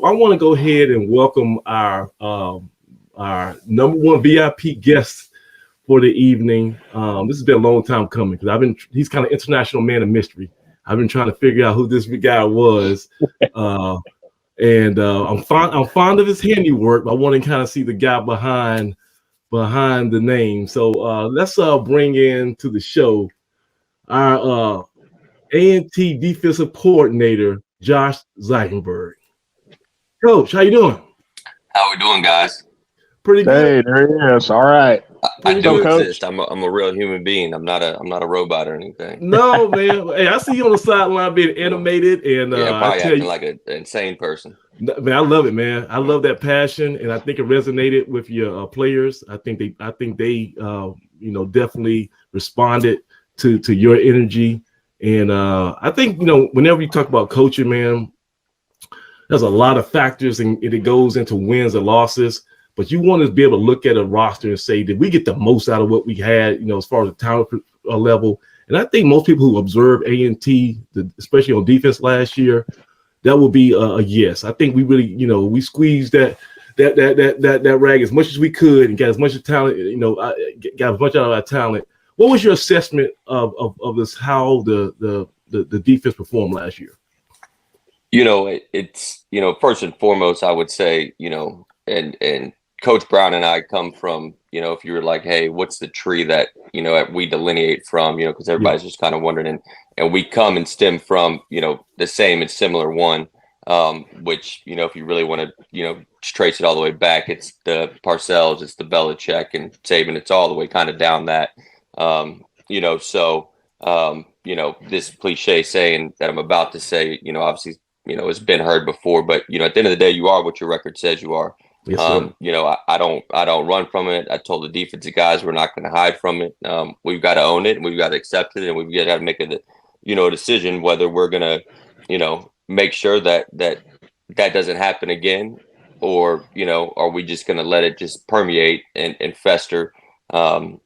I want to go ahead and welcome our number one VIP guest for the evening. This has been a long time coming because he's kind of international man of mystery. I've been trying to figure out who this guy was, and I'm fond of his handiwork. But I want to kind of see the guy behind the name. So let's bring in to the show our A&T defensive coordinator Josh Zidenberg. Coach, how you doing? How we doing, guys? Pretty good. Hey, there he is. All right. I do Coach. exist. I'm a real human being. I'm not a robot or anything. No, man. Hey, I see you on the sideline being animated, and Yeah, I probably tell acting you, like an insane person. man, I love it, man. I love that passion, and I think it resonated with your players. I think they definitely responded to your energy, and I think whenever you talk about coaching, man, there's a lot of factors, and it goes into wins and losses. But you want to be able to look at a roster and say, did we get the most out of what we had, as far as the talent level? And I think most people who observe A&T, especially on defense last year, that will be a yes. I think we really, we squeezed that rag as much as we could and got as much talent, got as much out of our talent. What was your assessment of this? How the defense performed last year? It's first and foremost, I would say, and Coach Brown and I come from, if you were like, hey, what's the tree that, we delineate from, because everybody's just kind of wondering. And we come and stem from, the same and similar one, which, if you really want to, trace it all the way back, it's the Parcells, it's the Belichick and Saban. It's all the way kind of down that, this cliche saying that I'm about to say, obviously, it's been heard before, but, at the end of the day, you are what your record says you are. Yes, I don't run from it. I told the defensive guys we're not going to hide from it. We've got to own it and we've got to accept it, and we've got to make a decision whether we're going to, make sure that doesn't happen again, or, are we just going to let it just permeate and fester? To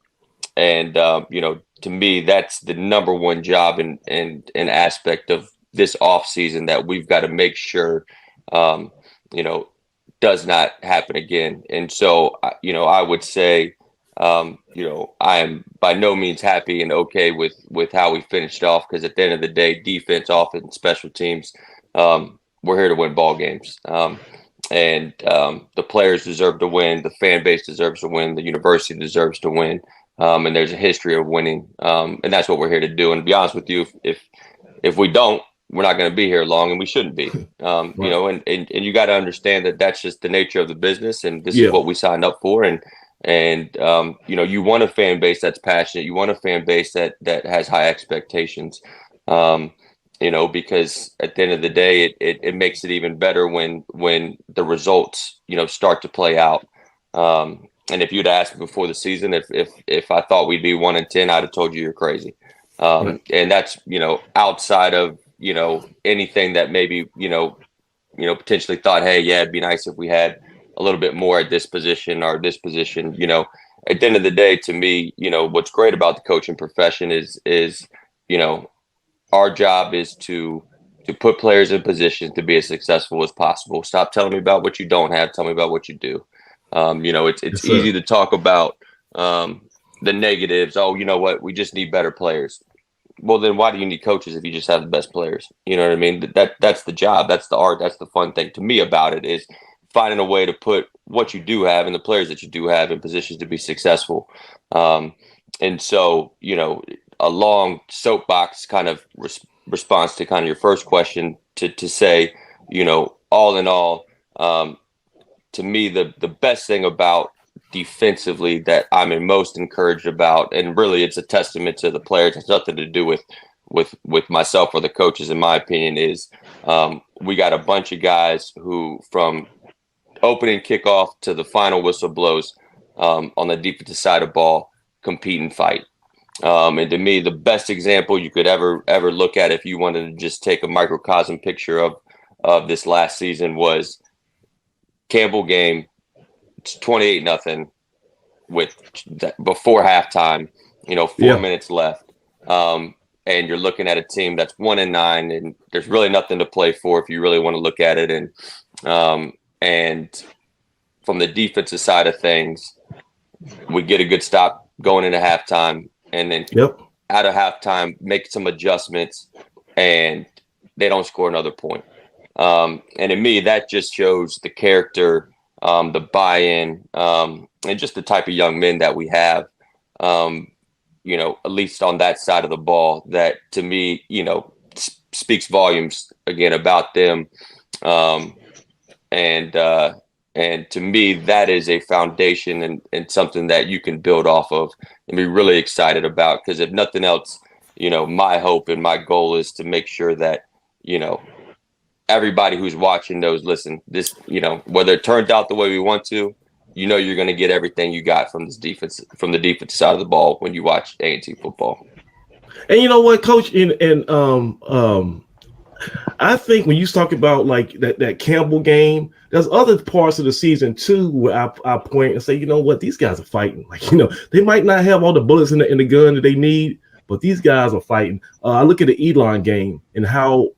me, that's the number one job and aspect of this off season that we've got to make sure, does not happen again. And so, I would say, I am by no means happy and okay with how we finished off, because at the end of the day, defense, offense, special teams, we're here to win ball games. The players deserve to win. The fan base deserves to win. The university deserves to win. And there's a history of winning. And that's what we're here to do. And to be honest with you, if we don't, we're not going to be here long, and we shouldn't be. Right. And you got to understand that that's just the nature of the business, and this is what we signed up for. And you want a fan base that's passionate. You want a fan base that has high expectations. Because at the end of the day, it makes it even better when the results start to play out. And if you'd asked me before the season if I thought we'd be 1-10, I'd have told you you're crazy. Right. And that's outside of anything that maybe, potentially thought, hey, yeah, it'd be nice if we had a little bit more at this position or this position. At the end of the day, to me, what's great about the coaching profession is our job is to put players in position to be as successful as possible. Stop telling me about what you don't have. Tell me about what you do. It's easy to talk about the negatives. Oh, you know what? We just need better players. Well, then why do you need coaches if you just have the best players? You know what I mean? That's the job. That's the art. That's the fun thing to me about it, is finding a way to put what you do have and the players that you do have in positions to be successful. And so, a long soapbox kind of response to kind of your first question to say, all in all, to me, the best thing about defensively that I'm most encouraged about, and really it's a testament to the players, it's nothing to do with myself or the coaches, in my opinion, is we got a bunch of guys who, from opening kickoff to the final whistle blows, on the defensive side of ball, compete and fight. And to me, the best example you could ever look at, if you wanted to just take a microcosm picture of this last season, was Campbell game. It's 28-0 before halftime, 4 minutes left. And you're looking at a team that's 1-9, and there's really nothing to play for if you really want to look at it. And from the defensive side of things, we get a good stop going into halftime, and then out of halftime, make some adjustments, and they don't score another point. And to me, that just shows the character, the buy-in, and just the type of young men that we have, at least on that side of the ball, that to me, speaks volumes again about them. And to me, that is a foundation and something that you can build off of and be really excited about. Because if nothing else, my hope and my goal is to make sure that, everybody who's watching knows, listen, this, whether it turns out the way we want to, you're going to get everything you got from this defense, from the defensive side of the ball when you watch A&T football. And you know what, Coach, I think when you talk about like that Campbell game, there's other parts of the season too where I point and say, you know what, these guys are fighting. Like, they might not have all the bullets in the gun that they need, but these guys are fighting. I look at the Elon game and how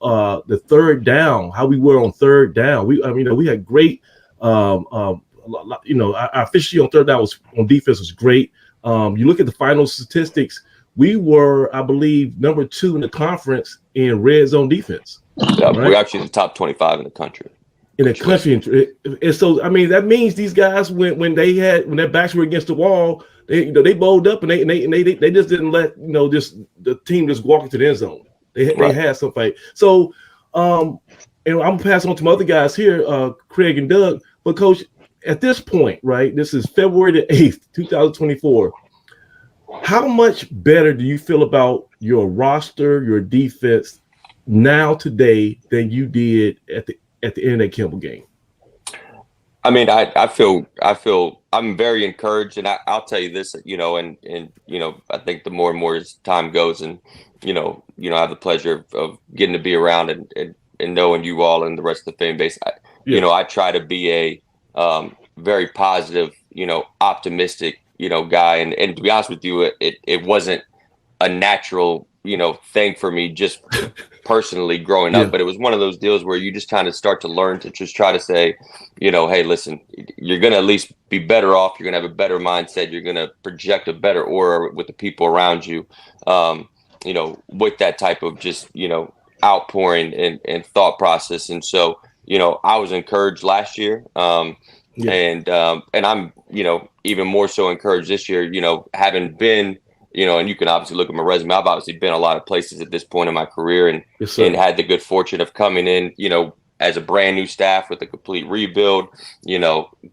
the third down, how we were on third down. We had great, our efficiency on third down on defense was great. You look at the final statistics, we were, I believe, number 2 in the conference in red zone defense. Yeah, right? We're actually in the top 25 in the country. And so, that means these guys, when their backs were against the wall, they bowled up and they just didn't let the team just walk into the end zone. They had some fight. So, and I'm passing on to my other guys here, Craig and Doug. But Coach, at this point, right, this is February the 8th, 2024. How much better do you feel about your roster, your defense now today than you did at the end of that Campbell game? I feel I'm very encouraged, and I'll tell you this, and I think the more and more as time goes, and I have the pleasure of getting to be around and knowing you all and the rest of the fan base. I try to be a very positive, optimistic, guy, and to be honest with you, it wasn't a natural, thing for me just personally growing up, but it was one of those deals where you just kind of start to learn to just try to say, hey, listen, you're going to at least be better off. You're going to have a better mindset. You're going to project a better aura with the people around you, with that type of just, outpouring and thought process. And so, I was encouraged last year. And I'm, even more so encouraged this year, having been, and you can obviously look at my resume. I've obviously been a lot of places at this point in my career and had the good fortune of coming in, as a brand new staff with a complete rebuild,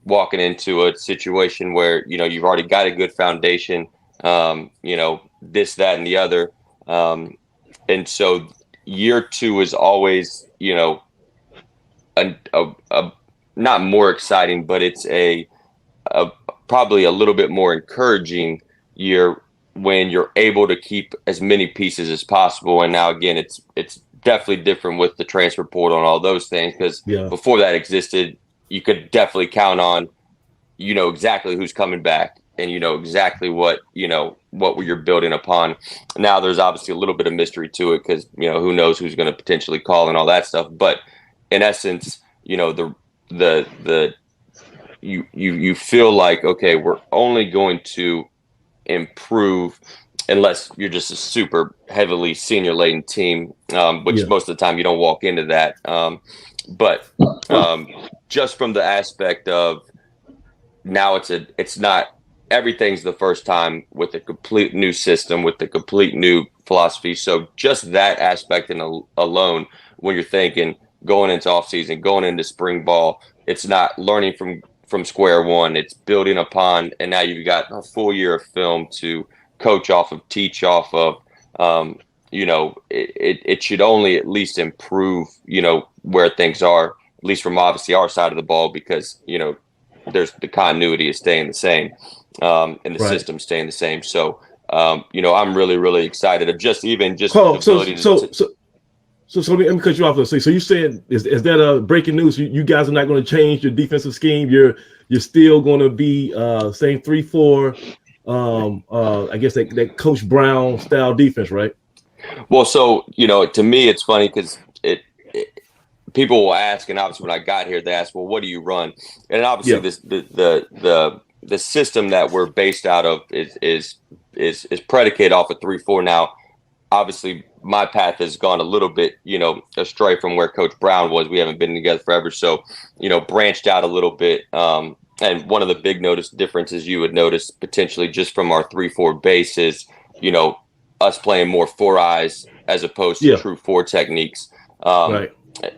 walking into a situation where, you've already got a good foundation, this, that, and the other. And so year 2 is always, not more exciting, but it's a probably a little bit more encouraging year when you're able to keep as many pieces as possible. And now again, it's definitely different with the transfer portal and all those things, because before that existed, you could definitely count on, exactly who's coming back and exactly what you're building upon. Now there's obviously a little bit of mystery to it, because who knows who's going to potentially call and all that stuff. But in essence, you feel like, okay, we're only going to improve unless you're just a super heavily senior laden team, which most of the time you don't walk into that. But just from the aspect of now it's not everything's the first time with a complete new system, with a complete new philosophy. So just that aspect alone, when you're thinking going into off season, going into spring ball, it's not learning from square one. It's building upon, and now you've got a full year of film to coach off of, teach off of. It should only at least improve, where things are, at least from obviously our side of the ball, because, there's the continuity is staying the same, and the system staying the same. So, I'm really, really excited of just the ability So let me cut you off. So you said, is that a breaking news? You guys are not going to change your defensive scheme. You're still going to be same 3-4. I guess that Coach Brown style defense, right? Well, so to me, it's funny because people will ask, and obviously when I got here, they asked, well, what do you run? And obviously the system that we're based out of is predicated off of 3-4. Now, obviously my path has gone a little bit, astray from where Coach Brown was. We haven't been together forever. So, branched out a little bit. And one of the big differences you would notice potentially just from our 3-4 base is, us playing more 4 eyes as opposed to true 4 techniques. Right.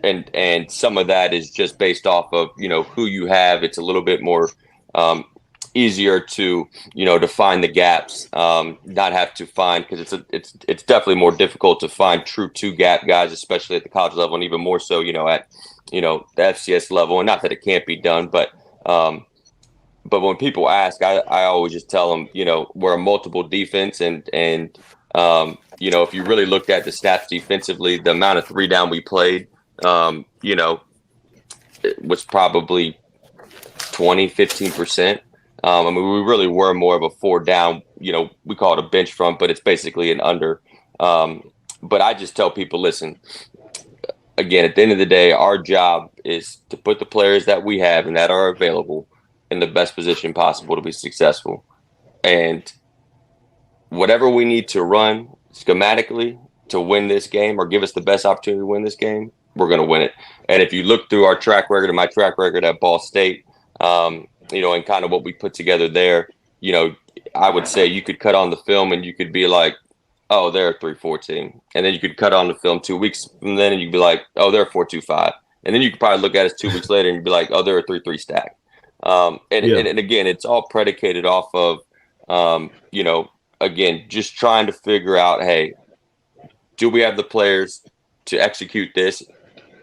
And some of that is just based off of, who you have. It's a little bit more easier to, to find the gaps, not have to find, because it's definitely more difficult to find true 2-gap guys, especially at the college level, and even more so, at, the FCS level. And not that it can't be done, but when people ask, I always just tell them, we're a multiple defense, and if you really looked at the stats defensively, the amount of 3-down we played, it was probably 15%. I mean, we really were more of a 4-down, we call it a bench front, but it's basically an under. But I just tell people, listen, again, at the end of the day, our job is to put the players that we have and that are available in the best position possible to be successful. And whatever we need to run schematically to win this game or give us the best opportunity to win this game, we're going to win it. And if you look through our track record and my track record at Ball State, and kind of what we put together there, I would say you could cut on the film and you could be like, oh, they're a 3-4 team. And then you could cut on the film 2 weeks from then and you'd be like, oh, they're a 4-2-5. And then you could probably look at us 2 weeks later and you'd be like, oh, they're a 3-3 stack. And again, it's all predicated off of, again, just trying to figure out, hey, do we have the players to execute this?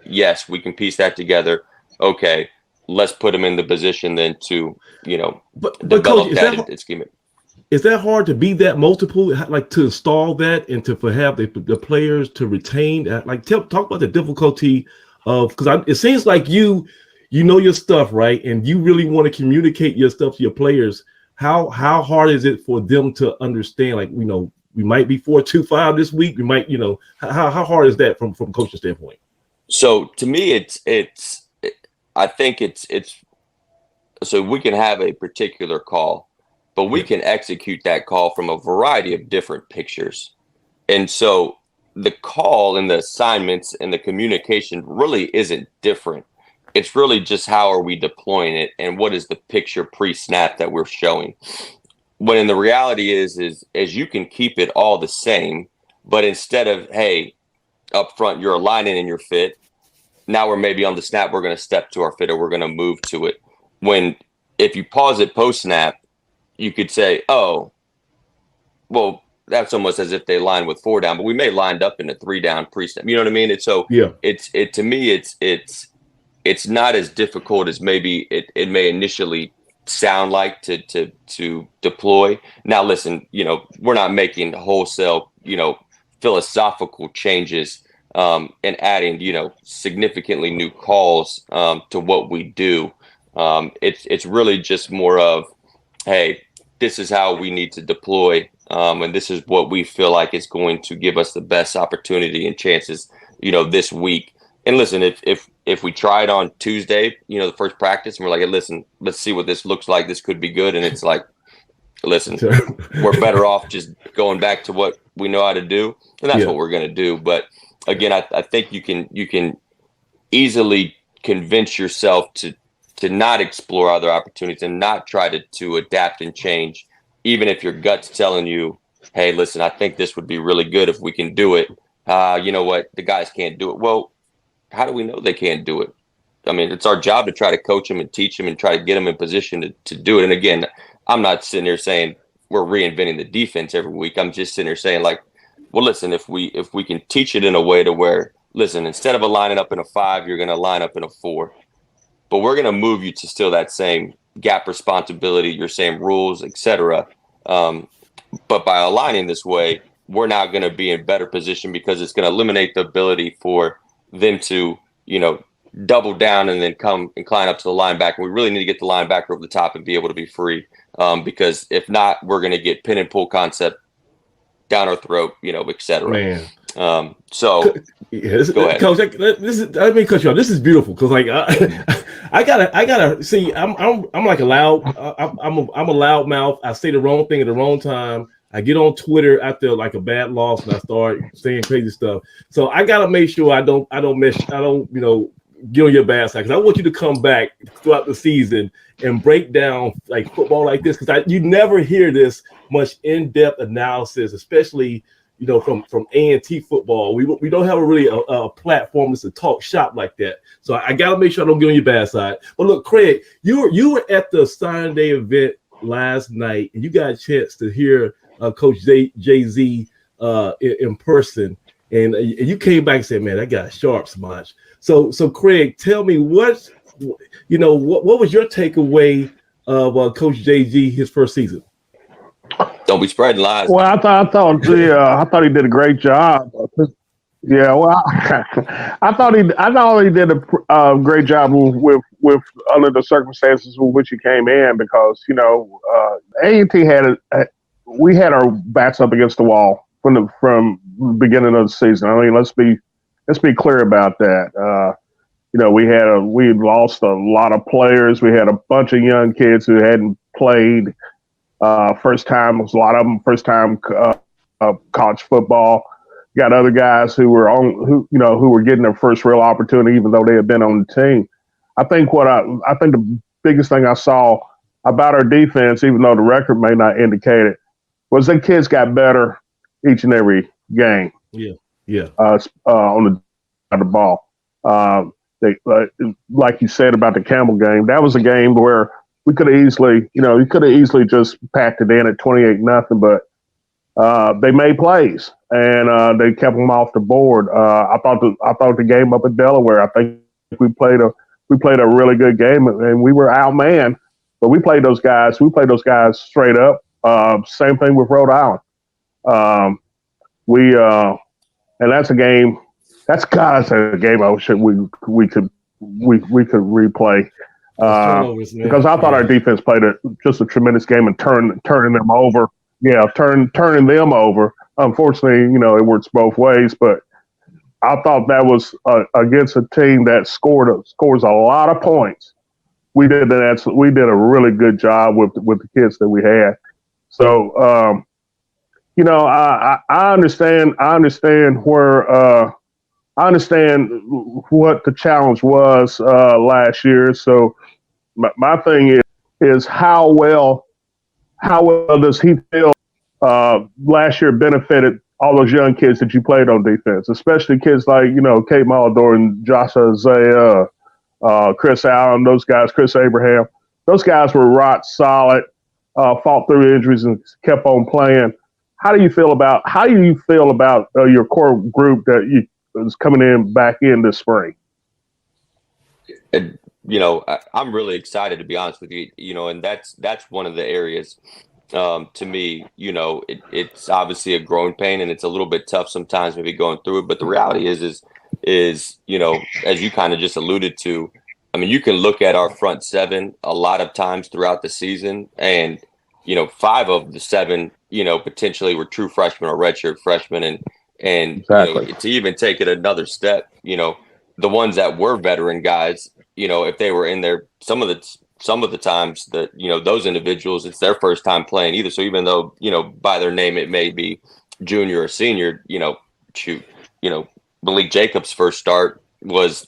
Yes, we can piece that together. Okay, let's put them in the position then to, but develop Coach, that scheme. Is that hard to be that multiple, like to install that and to have the players to retain? Like, talk about the difficulty of, because it seems like you know your stuff, right? And you really want to communicate your stuff to your players. How hard is it for them to understand? Like, we might be 4-2-5 this week. We might, how hard is that from coaching standpoint? So to me, I think it's so we can have a particular call, but we can execute that call from a variety of different pictures. And so the call and the assignments and the communication really isn't different. It's really just how are we deploying it and what is the picture pre-snap that we're showing. When in the reality is you can keep it all the same, but instead of, hey, up front, you're aligning in your fit. Now we're maybe on the snap, we're going to step to our fit or we're going to move to it. When if you pause it post-snap, you could say, oh, well, that's almost as if they line with 4 down, but we may lined up in a 3-down pre-snap. You know what I mean? And so to me, it's not as difficult as maybe it may initially sound like to deploy. Now, listen, we're not making wholesale, philosophical changes and adding, significantly new calls to what we do. It's really just more of, hey, this is how we need to deploy, and this is what we feel like is going to give us the best opportunity and chances, this week. And listen, if we try it on Tuesday, the first practice, and we're like, hey, listen, let's see what this looks like. This could be good. And it's like, listen, we're better off just going back to what we know how to do. And that's what we're going to do. But again, I think you can easily convince yourself to not explore other opportunities and not try to adapt and change, even if your gut's telling you, hey, listen, I think this would be really good if we can do it. You know what? The guys can't do it. Well, how do we know they can't do it? I mean, it's our job to try to coach them and teach them and try to get them in position to do it. And again, I'm not sitting here saying we're reinventing the defense every week. I'm just sitting here saying, like, well, listen, if we can teach it in a way to where, listen, instead of lining up in a 5, you're going to line up in a 4. But we're going to move you to still that same gap responsibility, your same rules, etc. But by aligning this way, we're now going to be in better position because it's going to eliminate the ability for them to, double down and then come and climb up to the linebacker. We really need to get the linebacker over the top and be able to be free. Because if not, we're going to get pin and pull concept down our throat, etc. So go ahead. Coach, this is, I mean, cut you off. This is beautiful because, like, I gotta see. I'm like a loud. I'm a loud mouth. I say the wrong thing at the wrong time. I get on Twitter after like a bad loss and I start saying crazy stuff. So I gotta make sure I don't get on your bad side because I want you to come back throughout the season and break down like football like this because you never hear this much in-depth analysis, especially from A&T football. We don't have a platform to talk shop like that. So I gotta make sure I don't get on your bad side. But look, Craig, you were at the signing day event last night and you got a chance to hear Coach JayZ in person, and you came back and said, "Man, that guy sharp, Smudge." So Craig, tell me what was your takeaway of Coach JayZ his first season? Don't be spreading lies. Well, I thought he did a great job. Yeah, well, I thought he did a great job with under the circumstances with which he came in because A&T we had our backs up against the wall from the beginning of the season. I mean, let's be clear about that. We lost a lot of players. We had a bunch of young kids who hadn't played first time. A lot of them first time college football. Got other guys who were getting their first real opportunity, even though they had been on the team. I think the biggest thing I saw about our defense, even though the record may not indicate it, was the kids got better each and every game. Yeah. On the ball. They like you said about the Campbell game, that was a game where we could have easily just packed it in at 28-0, but they made plays and they kept them off the board. I thought the game up at Delaware, I think we played a really good game and we were outmanned, but we played those guys straight up. Same thing with Rhode Island. And that's a game. That's a game I wish we could replay. Because I thought our defense played just a tremendous game and turning them over. Yeah, turning them over. Unfortunately, it works both ways. But I thought that was against a team that scores a lot of points. We did a really good job with the kids that we had. So I understand where. I understand what the challenge was last year. So my thing is how well does he feel last year benefited all those young kids that you played on defense, especially kids like, Kate Malador and Josh Isaiah, Chris Allen, those guys, Chris Abraham. Those guys were rock solid, fought through injuries and kept on playing. How do you feel about your core group that is coming back in this spring? And, I'm really excited, to be honest with you, and that's one of the areas to me, it's obviously a growing pain and it's a little bit tough sometimes maybe going through it. But the reality is, as you kind of just alluded to, I mean, you can look at our front seven a lot of times throughout the season and, 5 of the 7, potentially were true freshmen or redshirt freshmen. And exactly. To even take it another step, the ones that were veteran guys, if they were in there, some of the times that, those individuals, it's their first time playing either. So even though, by their name, it may be junior or senior, Malik Jacobs' first start was,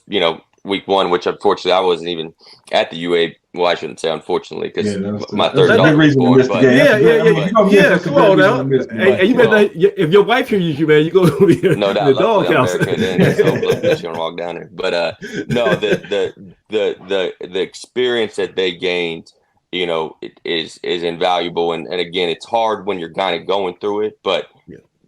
week 1, which unfortunately I wasn't even at the UA. Well, I shouldn't say unfortunately because my third daughter was born. Yeah. Come on now. Hey, you better, if your wife hears you, man, you go to no doubt. The doghouse. So I'm walk down there. But no, the experience that they gained, is invaluable. And again, it's hard when you're kind of going through it. But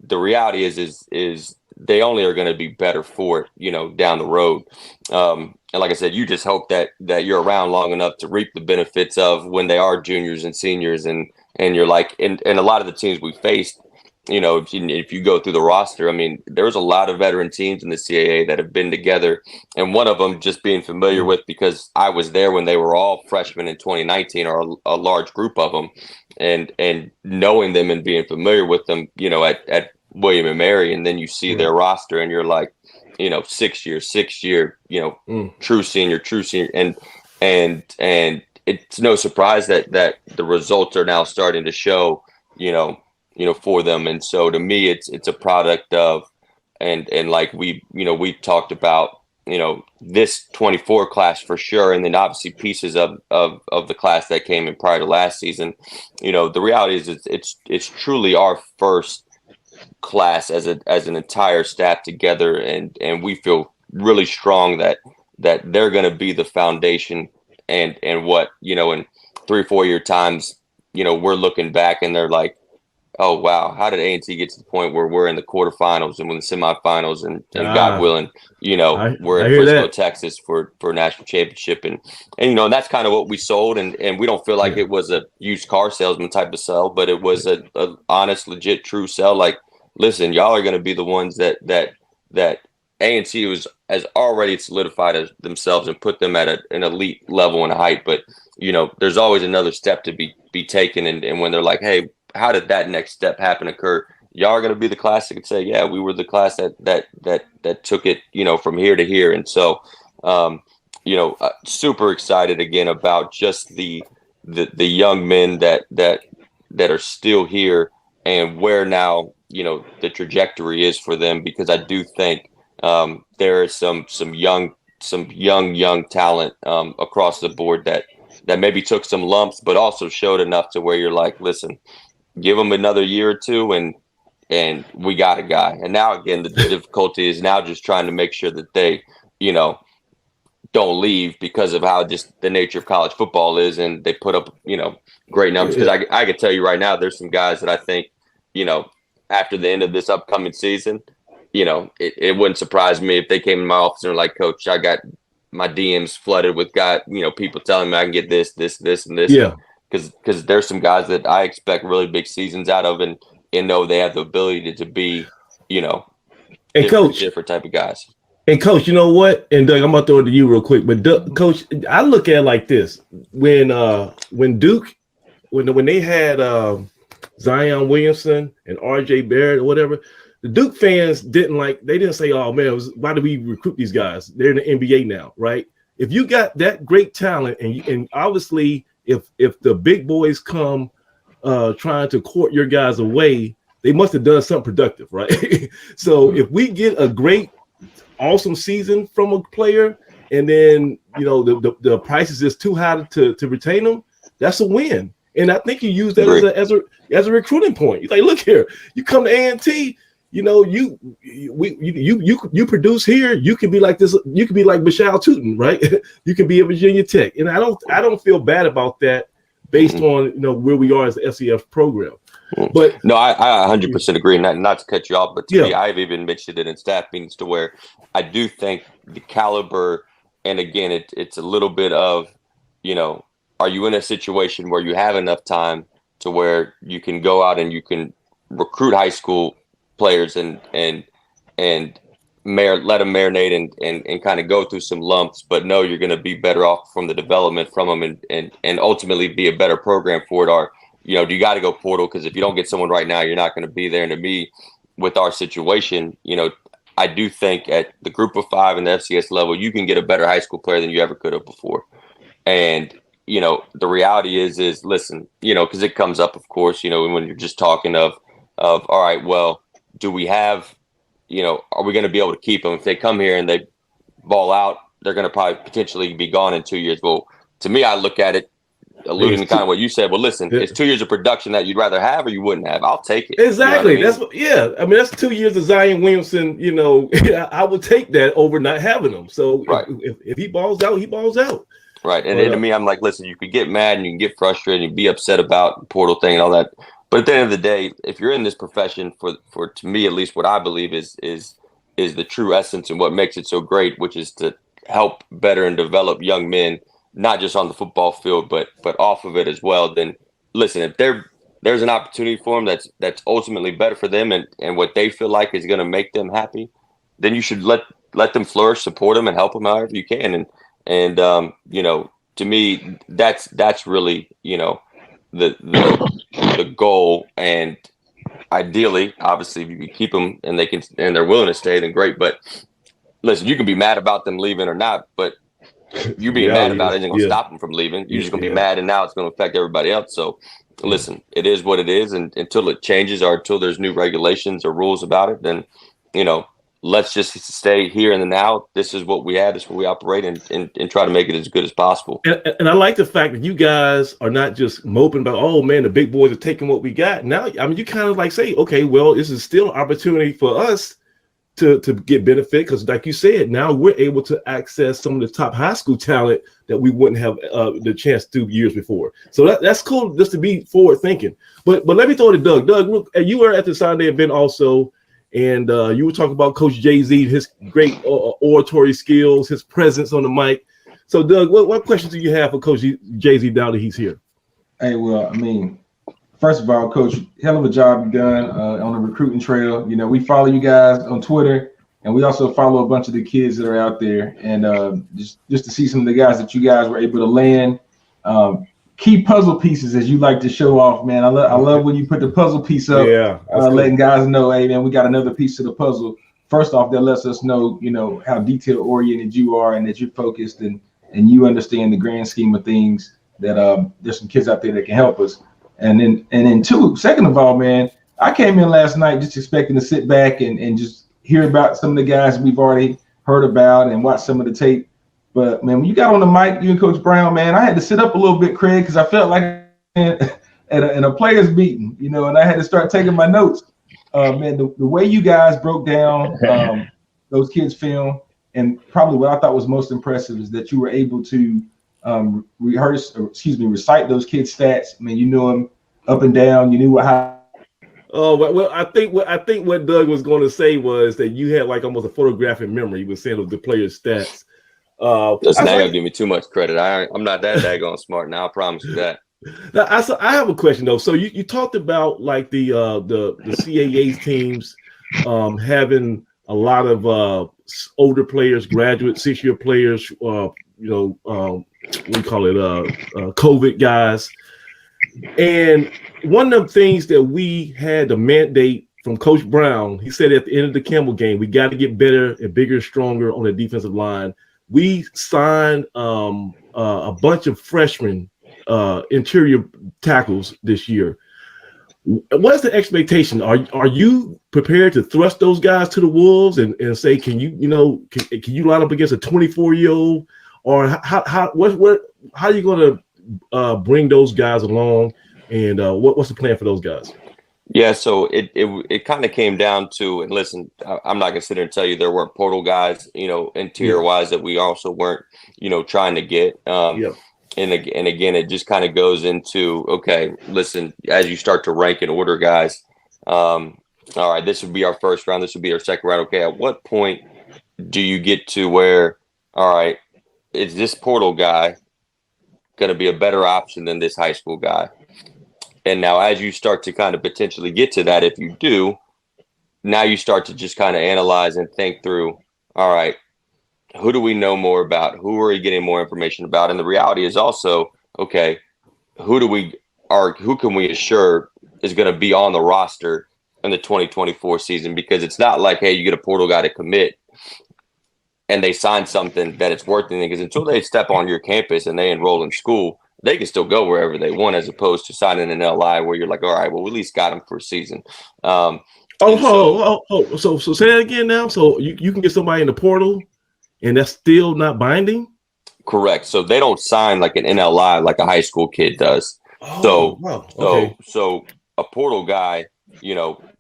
the reality is they only are going to be better for it, down the road. And like I said, you just hope that you're around long enough to reap the benefits of when they are juniors and seniors. And you're like, and a lot of the teams we faced, if you go through the roster, I mean, there's a lot of veteran teams in the CAA that have been together. And one of them just being familiar with, because I was there when they were all freshmen in 2019, or a large group of them, and knowing them and being familiar with them, at William and Mary, and then you see their roster, and you're like, 6 year, true senior, and it's no surprise that the results are now starting to show, for them. And so to me, it's a product of, and like we talked about, this 24 class for sure, and then obviously pieces of the class that came in prior to last season. The reality is it's truly our first class as an entire staff together, and we feel really strong that they're going to be the foundation, and what, in 3 or 4 year times, we're looking back and they're like, oh wow, how did A&T get to the point where we're in the quarterfinals and we're in the semifinals, and God willing, we're in Frisco, Texas for a national championship, and that's kind of what we sold, and we don't feel like it was a used car salesman type of sell, but it was a honest, legit, true sell. Like, listen, y'all are going to be the ones that A&T has already solidified as themselves and put them at an elite level and height, but there's always another step to be taken, and when they're like, hey, how did that next step occur? Y'all are going to be the class that could say, yeah, we were the class that took it, from here to here. And so, super excited again about just the young men that are still here, and where now, the trajectory is for them, because I do think there is some young talent across the board that maybe took some lumps, but also showed enough to where you're like, listen, give them another year or two, and we got a guy. And now again, the difficulty is now just trying to make sure that they, don't leave because of how just the nature of college football is, and they put up, great numbers. Because I can tell you right now, there's some guys that I think, after the end of this upcoming season, it wouldn't surprise me if they came in my office and were like, Coach, I got my DMs flooded with people telling me I can get this, and this. Yeah. Because there's some guys that I expect really big seasons out of, and know they have the ability to be, and different type of guys. And Coach, you know what? And Doug, I'm gonna throw it to you real quick. But Coach, I look at it like this: when Duke, when they had Zion Williamson and RJ Barrett or whatever, the Duke fans didn't say, "Oh man, why do we recruit these guys? They're in the NBA now, right?" If you got that great talent, and obviously, if the big boys come trying to court your guys away, they must have done something productive, right? So if we get a great, awesome season from a player, and then the price is just too high to retain them, that's a win. And I think you use that as a recruiting point. You're like, look here, you come to A&T, you produce here, you can be like this, you can be like Michelle Tootin, right? You can be at Virginia Tech. And I don't feel bad about that based on where we are as the SEF program. But no, I 100% agree. Not to cut you off, but to me, I've even mentioned it in staff meetings to where I do think the caliber, and again, it's a little bit of, are you in a situation where you have enough time to where you can go out and you can recruit high school players and let them marinate and kind of go through some lumps, but know you're going to be better off from the development from them and ultimately be a better program for it? Or, do you got to go portal? Because if you don't get someone right now, you're not going to be there. And to me, with our situation, I do think at the group of 5 and the FCS level, you can get a better high school player than you ever could have before. And, the reality is listen, because it comes up, of course, when you're just talking of, all right, well, do we have, are we going to be able to keep them? If they come here and they ball out, they're going to probably potentially be gone in 2 years. Well, to me, I look at it, alluding to kind of what you said. Well, listen, it's 2 years of production that you'd rather have or you wouldn't have. I'll take it. Exactly. That's 2 years of Zion Williamson. I would take that over not having them. So if he balls out, he balls out. Right. And then to me, I'm like, listen, you could get mad and you can get frustrated and be upset about the portal thing and all that. But at the end of the day, if you're in this profession for to me, at least what I believe is the true essence and what makes it so great, which is to help better and develop young men, not just on the football field, but off of it as well. Then listen, if there's an opportunity for them that's ultimately better for them and what they feel like is going to make them happy, then you should let them flourish, support them, and help them however you can. And to me, that's really the goal. And ideally, obviously, if you can keep them and they're willing to stay, then great. But listen, you can be mad about them leaving or not, but you being mad about it isn't going to stop them from leaving. You're just going to be mad, and now it's going to affect everybody else. So, listen, it is what it is, and until it changes or until there's new regulations or rules about it, then let's just stay here in the now. This is what we have. This is what we operate, and try to make it as good as possible. And I like the fact that you guys are not just moping about, oh man, the big boys are taking what we got. Now, I mean, you kind of like say, okay, well, this is still an opportunity for us to get benefit, because like you said, now we're able to access some of the top high school talent that we wouldn't have the chance to do years before. So that's cool, just to be forward thinking. But let me throw it to Doug. Doug, you were at the Sunday event also, and you were talking about Coach JayZs, his great oratory skills, his presence on the mic. So Doug, what questions do you have for Coach JayZs now that he's here? Hey, well, I mean, first of all, Coach, hell of a job you've done on the recruiting trail. We follow you guys on Twitter, and we also follow a bunch of the kids that are out there. And just to see some of the guys that you guys were able to land, key puzzle pieces, as you like to show off, man. I love when you put the puzzle piece up, letting guys know, hey, man, we got another piece to the puzzle. First off, that lets us know, how detail oriented you are and that you're focused and you understand the grand scheme of things, that there's some kids out there that can help us. And then two, second of all, man, I came in last night just expecting to sit back and just hear about some of the guys we've already heard about and watch some of the tape. But man, when you got on the mic, you and Coach Brown, man, I had to sit up a little bit, Craig, because I felt like at a players meeting, and I had to start taking my notes. Man, the way you guys broke down those kids' film, and probably what I thought was most impressive is that you were able to recite those kids' stats. I mean, you knew them up and down. You knew how. Oh well, I think what Doug was going to say was that you had like almost a photographic memory. He was saying of the players' stats. Listen, now give me too much credit. I'm not that daggone smart now. I promise you that. Now, I have a question though. So you talked about like the CAA teams having a lot of older players, graduate 6-year players. We call it COVID guys. And one of the things that we had to mandate from Coach Brown, he said at the end of the Campbell game, we got to get better and bigger, stronger on the defensive line. We signed a bunch of freshmen interior tackles this year. What's the expectation? Are you prepared to thrust those guys to the wolves and say, can you line up against a 24-year-old? Or how are you going to bring those guys along, and what's the plan for those guys? Yeah, so it kind of came down to, and listen, I'm not going to sit there and tell you there weren't portal guys, interior wise that we also weren't, trying to get. And again, it just kind of goes into, okay, listen, as you start to rank and order guys, all right, this would be our first round, this would be our second round. Okay, at what point do you get to where, all right, is this portal guy going to be a better option than this high school guy? And now as you start to kind of potentially get to that, if you do, now you start to just kind of analyze and think through, all right, who do we know more about? Who are we getting more information about? And the reality is also, okay, who can we assure is going to be on the roster in the 2024 season? Because it's not like, hey, you get a portal guy to commit and they sign something that it's worth anything, because until they step on your campus and they enroll in school, they can still go wherever they want, as opposed to signing an LI where you're like, all right, well, we at least got them for a season. So say that again now. So you can get somebody in the portal and that's still not binding? Correct. So they don't sign like an NLI like a high school kid does. So a portal guy,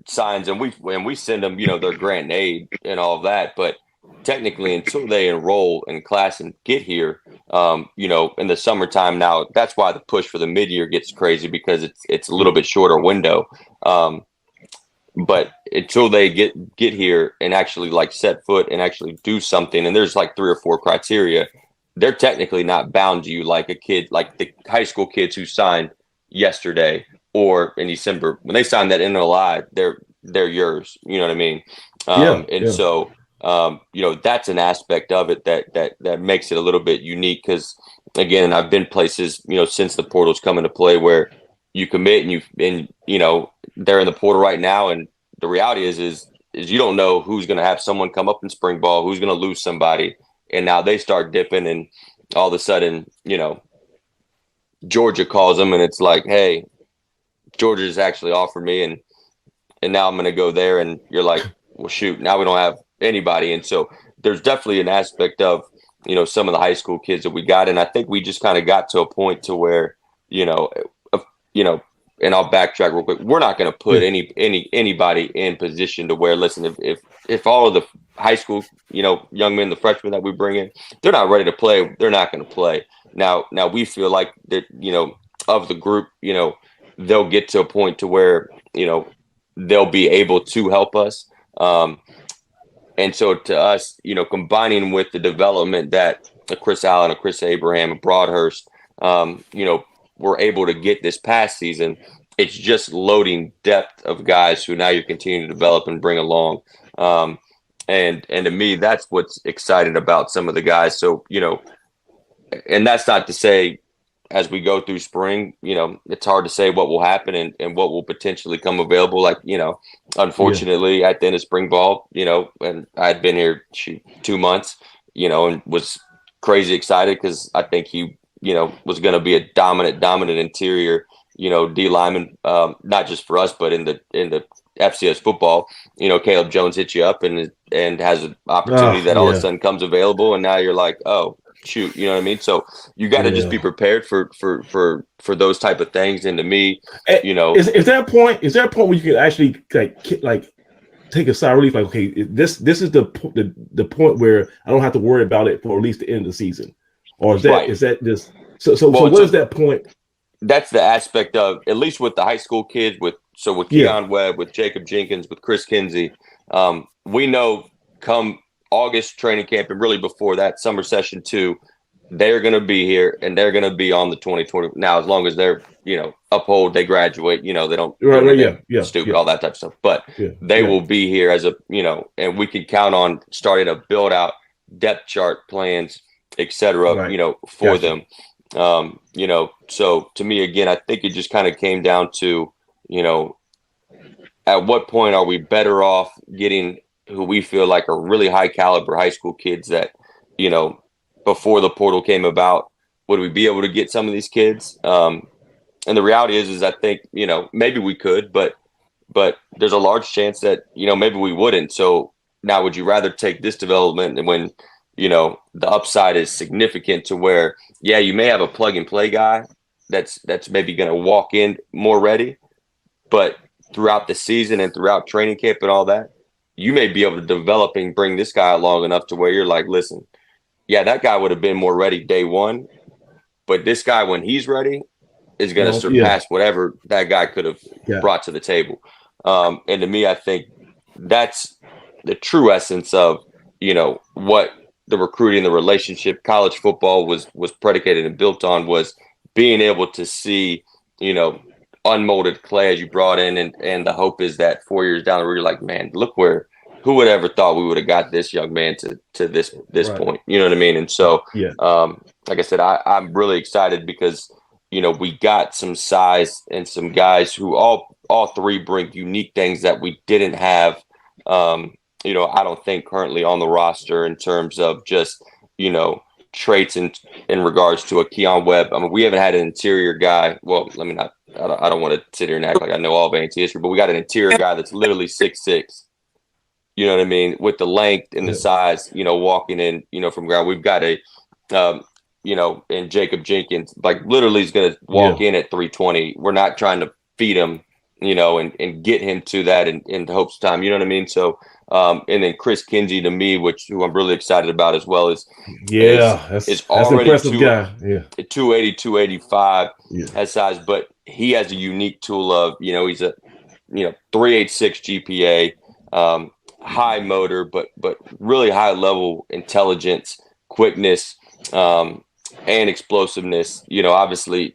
signs, and we send them, their grant and aid and all of that, but technically until they enroll in class and get here, in the summertime now, that's why the push for the mid-year gets crazy, because it's a little bit shorter window. But until they get here and actually like set foot and actually do something, and there's like 3 or 4 criteria, they're technically not bound to you like a kid, like the high school kids who signed yesterday or in December. When they sign that NLI, they're yours. You know what I mean? So that's an aspect of it that makes it a little bit unique, because again, I've been places, since the portal's come into play where you commit and they're in the portal right now. And the reality is you don't know who's going to have someone come up in spring ball, who's going to lose somebody. And now they start dipping, and all of a sudden, Georgia calls them and it's like, hey, Georgia's actually offered me, and now I'm going to go there. And you're like, well, shoot, now we don't have anybody. And so there's definitely an aspect of, some of the high school kids that we got. And I think we just kind of got to a point to where, and I'll backtrack real quick. We're not going to put anybody in position to where, listen, if all of the high school, young men, the freshmen that we bring in, they're not ready to play, they're not going to play. Now we feel like that, of the group, they'll get to a point to where, they'll be able to help us. And so to us, combining with the development that a Chris Allen, a Chris Abraham, a Broadhurst, we're able to get this past season, it's just loading depth of guys who now you continue to develop and bring along. And to me, that's what's exciting about some of the guys. So, and that's not to say as we go through spring, it's hard to say what will happen and what will potentially come available. Like, unfortunately at the end of spring ball, and I had been here 2 months, and was crazy excited because I think he, was going to be a dominant interior, D lineman, not just for us, but in the FCS football. Caleb Jones hits you up and has an opportunity that all of a sudden comes available, and now you're like, oh, shoot, you know what I mean? So you got to just be prepared for those type of things. And to me, is there a point where you can actually like take a sigh of relief? Like, okay, this is the point where I don't have to worry about it for at least the end of the season, or is that just so what is that point? That's the aspect of, at least with the high school kids, with Keon Webb, with Jacob Jenkins, with Chris Kinsey, we know come August training camp and really before that summer session too, they're going to be here and they're going to be on the 2020. Now, as long as they're, uphold, they graduate, they don't stupid, all that type of stuff, but they will be here as a, and we can count on starting to build out depth chart plans, etc., for them. So to me, again, I think it just kind of came down to, at what point are we better off getting who we feel like are really high caliber high school kids that, before the portal came about, would we be able to get some of these kids? And the reality is I think, maybe we could, but there's a large chance that, maybe we wouldn't. So now would you rather take this development and when, the upside is significant to where, you may have a plug and play guy that's maybe going to walk in more ready, but throughout the season and throughout training camp and all that, you may be able to develop and bring this guy along enough to where you're like, listen, that guy would have been more ready day one, but this guy, when he's ready, is going to surpass whatever that guy could have brought to the table. And to me, I think that's the true essence of, what the recruiting, the relationship, college football was predicated and built on, was being able to see, unmolded clay as you brought in. And the hope is that 4 years down the road, you're like, man, look who would ever thought we would have got this young man to this point, you know what I mean? And so, like I said, I'm really excited because, we got some size and some guys who all three bring unique things that we didn't have, I don't think currently on the roster in terms of just, traits in regards to a Keon Webb. I mean, we haven't had an interior guy. Well, I don't want to sit here and act like I know all of A&T history, but we got an interior guy that's literally 6'6". You know what I mean? With the length and the size, walking in, from ground. We've got and Jacob Jenkins, like literally is going to walk in at 320. We're not trying to feed him, and get him to that in hopes of time. You know what I mean? So, and then Chris Kinsey to me, who I'm really excited about as well, is that's already impressive guy. 280, 285 has size, but he has a unique tool of, he's a 386 GPA, high motor, but really high level intelligence, quickness, and explosiveness. Obviously,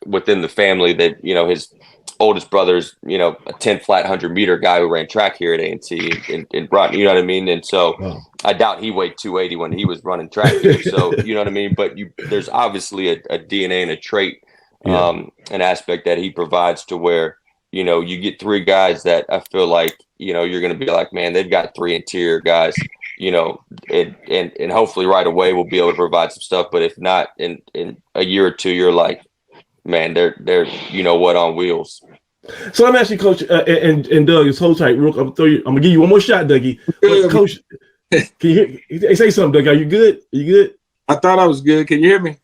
within the family that, his oldest brother's, a 10 flat 100-meter guy who ran track here at A&T and brought, you know what I mean? And so I doubt he weighed 280 when he was running track here. So, you know what I mean? But there's obviously a DNA and a trait an aspect that he provides to where, you know, you get three guys that I feel like, you know, you're going to be like, man, they've got three interior guys, you know, and hopefully right away we'll be able to provide some stuff. But if not, in a year or two, you're like, man, they're you know what, on wheels. So I'm asking Coach and Doug, just hold tight. Real, I'm gonna give you one more shot, Dougie. But Coach, can you hear, say something, Doug? Are you good? Are you good? I thought I was good. Can you hear me?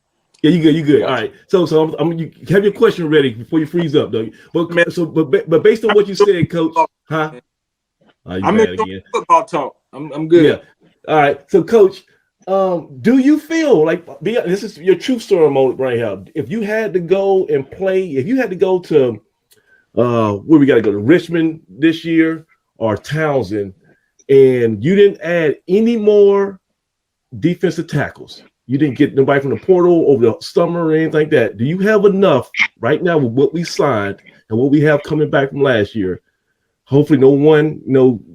Yeah, you good. You good. All right. So you have your question ready before you freeze up, Doug. But based on what you said, Coach, huh? I'm in football talk. I'm good. Yeah. All right. So, Coach, do you feel like this is your true story moment right here? If you had to go and play, if you had to go to where we got to go to Richmond this year or Townsend, and you didn't add any more defensive tackles, you didn't get nobody from the portal over the summer or anything like that, do you have enough right now with what we signed and what we have coming back from last year? Hopefully no one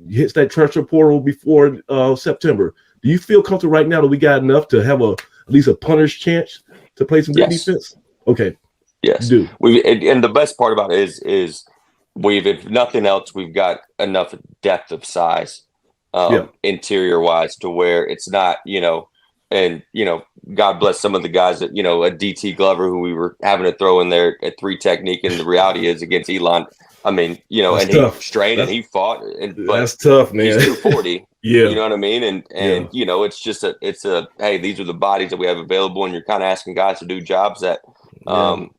hits that transfer portal before September. Do you feel comfortable right now that we got enough to have at least a punter's chance to play some good defense? Okay. Yes. Do. And the best part about it is we've, if nothing else, we've got enough depth of size interior wise to where it's not, and God bless some of the guys that, a DT Glover who we were having to throw in there at 3 technique, and the reality is against Elon, I mean, that's and tough. He strained and he fought, but that's tough, man. He's 240. Yeah. You know what I mean? And it's just it's a hey, these are the bodies that we have available, and you're kind of asking guys to do jobs that aren't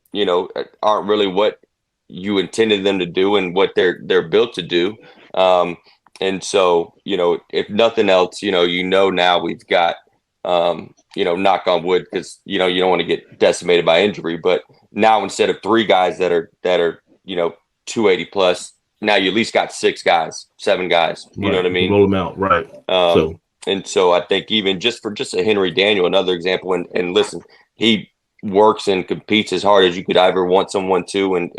really what you intended them to do and what they're built to do. And so, if nothing else, now we've got knock on wood, because you don't want to get decimated by injury, but now instead of 3 guys that are 280 plus, now you at least got 6 guys, 7 guys. You know what I mean? Roll them out, right? And so I think even just a Henry Daniel, another example, and listen, he works and competes as hard as you could ever want someone to, and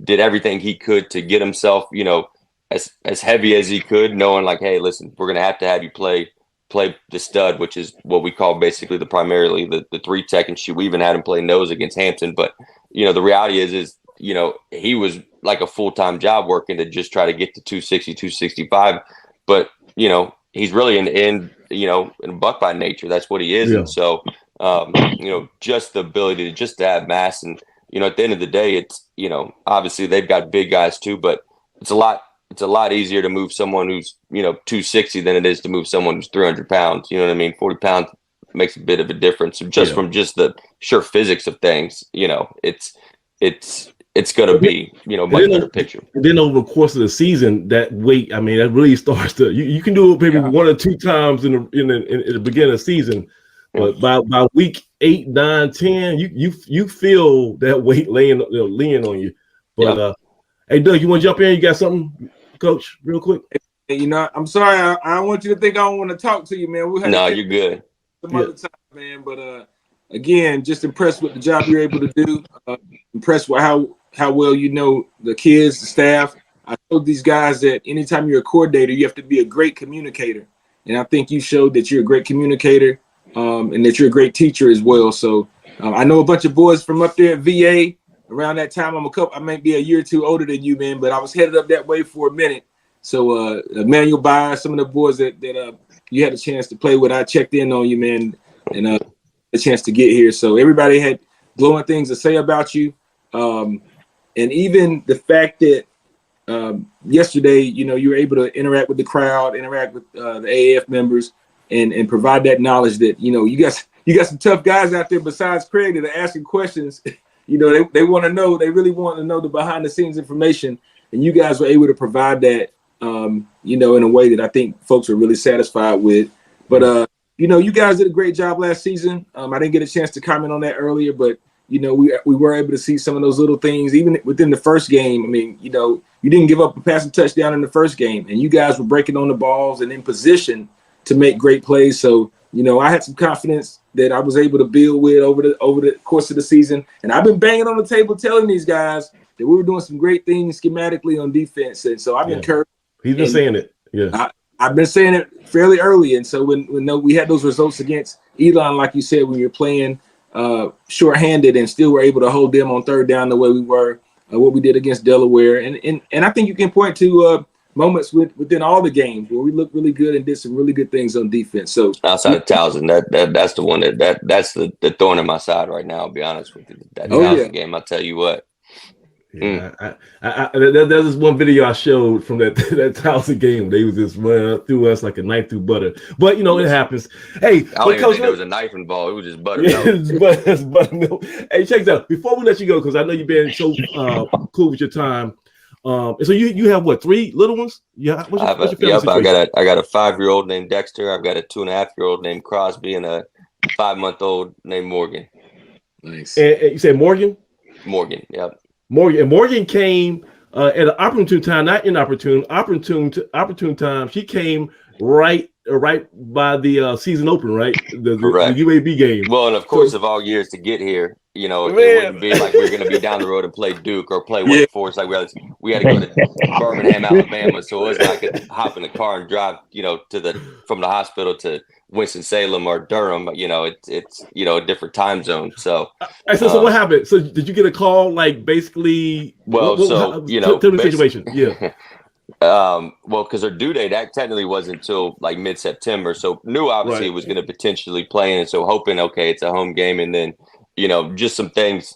did everything he could to get himself, as heavy as he could, knowing like, hey, listen, we're gonna have you play the stud, which is what we call basically primarily the 3 tech and shoot. We even had him play nose against Hampton, but the reality is he was like a full-time job working to just try to get to 260, 265, but he's really in buck by nature. That's what he is. Yeah. And so just the ability to have mass, and at the end of the day, it's obviously they've got big guys too, but it's a lot easier to move someone who's 260 than it is to move someone who's 300 pounds. You know what I mean? 40 pounds makes a bit of a difference. So just from just the sheer physics of things, it's going to be much better picture. And then over the course of the season, that weight, I mean, that really starts to you can do it maybe 1 or 2 times in the beginning of the season, but by week 8, 9, 10, you feel that weight laying on you. But hey, Doug, you want to jump in? You got something, Coach, real quick? I'm sorry. I don't want you to think I don't want to talk to you, man. You're good. Some other time, man. But again, just impressed with the job you're able to do. Impressed with how well the kids, the staff. I told these guys that anytime you're a coordinator, you have to be a great communicator. And I think you showed that you're a great communicator, and that you're a great teacher as well. So I know a bunch of boys from up there at VA. Around that time, I might be a year or 2 older than you, man, but I was headed up that way for a minute. So Emmanuel Bayer, some of the boys that you had a chance to play with, I checked in on you, man, and a chance to get here. So everybody had glowing things to say about you. And even the fact that yesterday, you were able to interact with the crowd, interact with the AAF members, and provide that knowledge that, you got some tough guys out there besides Craig that are asking questions. They want to know, they really want to know the behind the scenes information. And you guys were able to provide that, in a way that I think folks are really satisfied with. But, you guys did a great job last season. I didn't get a chance to comment on that earlier, but, we were able to see some of those little things, even within the first game. I mean, you didn't give up a passing touchdown in the first game, and you guys were breaking on the balls and in position to make great plays. So, I had some confidence that I was able to build with over the course of the season. And I've been banging on the table telling these guys that we were doing some great things schematically on defense. And so I've been encouraged. He's been saying it. Yeah. I've been saying it fairly early. And so when we had those results against Elon, like you said, when you're playing shorthanded and still were able to hold them on third down the way we were, what we did against Delaware. And I think you can point to moments within all the games where we looked really good and did some really good things on defense. So outside of Towson, that's the one that's the thorn in my side right now. I'll be honest with you. That Towson game, I'll tell you what. Yeah, there's this one video I showed from that Towson game. They was just running through us like a knife through butter. But it happens. Hey, I don't even think there was a knife involved. It was just butter. It's buttermilk. Hey, check this out. Before we let you go, because I know you've been so cool with your time. So you have what, 3 little ones? Yeah. What's your family situation? I got a 5-year-old named Dexter. I've got a 2.5-year-old named Crosby and a 5-month-old named Morgan. Nice. And you said Morgan? Morgan, yep. Morgan came at an opportune time, not inopportune, opportune time. She came right by the season opener, right? The UAB game. Well, and of course, of all years to get here, it wouldn't be like we're going to be down the road and play Duke or play Wake Forest. Like we had to go to Birmingham, Alabama, so it was like I could hop in the car and drive, from the hospital to Winston-Salem or Durham. It's a different time zone. So, so what happened? So did you get a call? Like basically, tell me the situation. Yeah. Well, because her due date technically wasn't until like mid-September, so knew obviously it was going to potentially play in, and so hoping it's a home game, and then just some things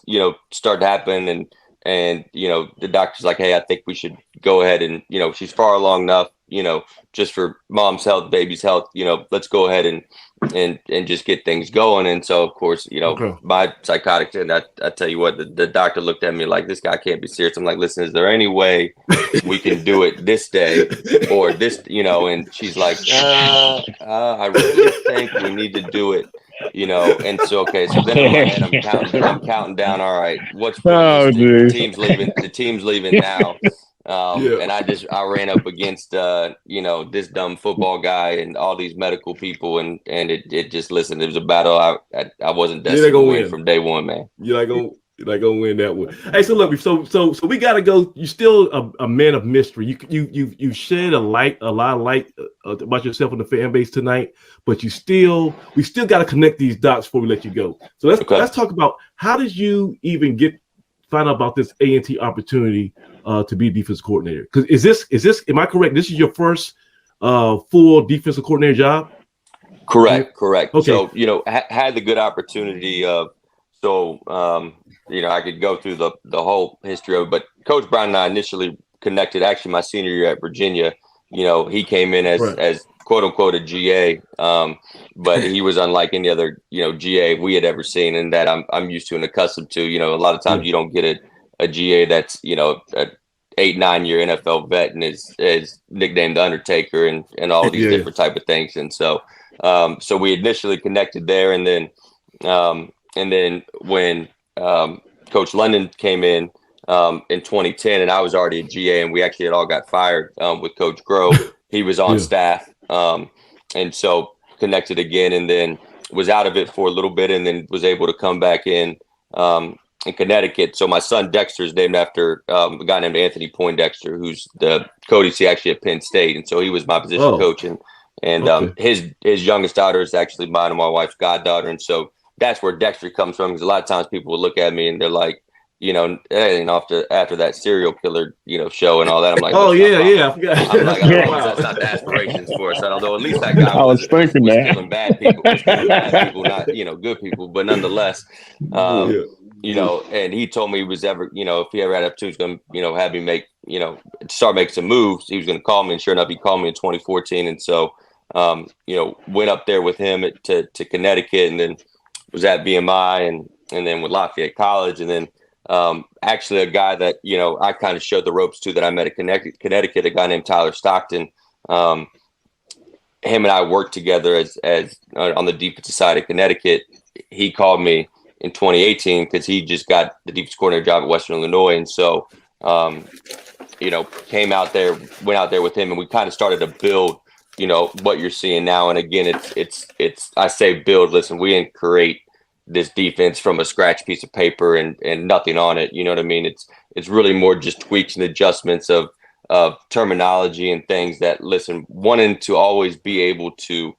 start to happen, and the doctor's like, hey, I think we should go ahead and she's far along enough, just for mom's health, baby's health, let's go ahead and just get things going. And so of course, my psychotic, and I tell you what, the doctor looked at me like, this guy can't be serious. I'm like, listen, is there any way we can do it this day or this, and she's like, I really think we need to do it, and so so then in my head I'm counting down, all right, what's the team's leaving now. And I ran up against this dumb football guy and all these medical people, and it just, listen, it was a battle I wasn't destined to win from day one, man. You're not gonna win that one. Hey, so look, so we gotta go. You're still a man of mystery. You shed a lot of light about yourself on the fan base tonight, but we still gotta connect these dots before we let you go. So let's talk about, how did you even find out about this A&T opportunity to be defense coordinator? Because is this am I correct? This is your first full defensive coordinator job? Correct. Okay. So had the good opportunity of I could go through the whole history of it, but Coach Brown and I initially connected actually my senior year at Virginia. He came in as quote unquote a GA, but he was unlike any other GA we had ever seen, and that I'm used to and accustomed to. A lot of times you don't get a GA that's a 8-9 year NFL vet and is nicknamed the Undertaker and all these different type of things. And so we initially connected there, and then when Coach London came in 2010, and I was already a GA, and we actually had all got fired with Coach Grove. He was on staff, and so connected again, and then was out of it for a little bit, and then was able to come back in Connecticut. So my son Dexter is named after a guy named Anthony Poindexter, who's the Cody actually at Penn State, and so he was my position coach, and his youngest daughter is actually mine and my wife's goddaughter, and so that's where Dexter comes from. Because a lot of times people will look at me and they're like, after that serial killer, show and all that. I'm like, I forgot. I'm like, that's not the aspirations for us. Although at least that guy was killing bad people, not good people, but nonetheless, and he told me he was ever, if he ever had up to, he's going to, have me start making some moves. He was going to call me, and sure enough, he called me in 2014, and so went up there with him to Connecticut, and then was at BMI, and then with Lafayette College, and then actually a guy that I kind of showed the ropes to that I met at Connecticut, a guy named Tyler Stockton. Him and I worked together as on the defensive side of Connecticut. He called me in 2018 because he just got the defensive coordinator job at Western Illinois, and so came out there, went out there with him, and we kind of started to build what you're seeing now. And again, it's I say build. Listen, we didn't create this defense from a scratch piece of paper and nothing on it. You know what I mean? It's really more just tweaks and adjustments of terminology and things that, listen, wanting to always be able to,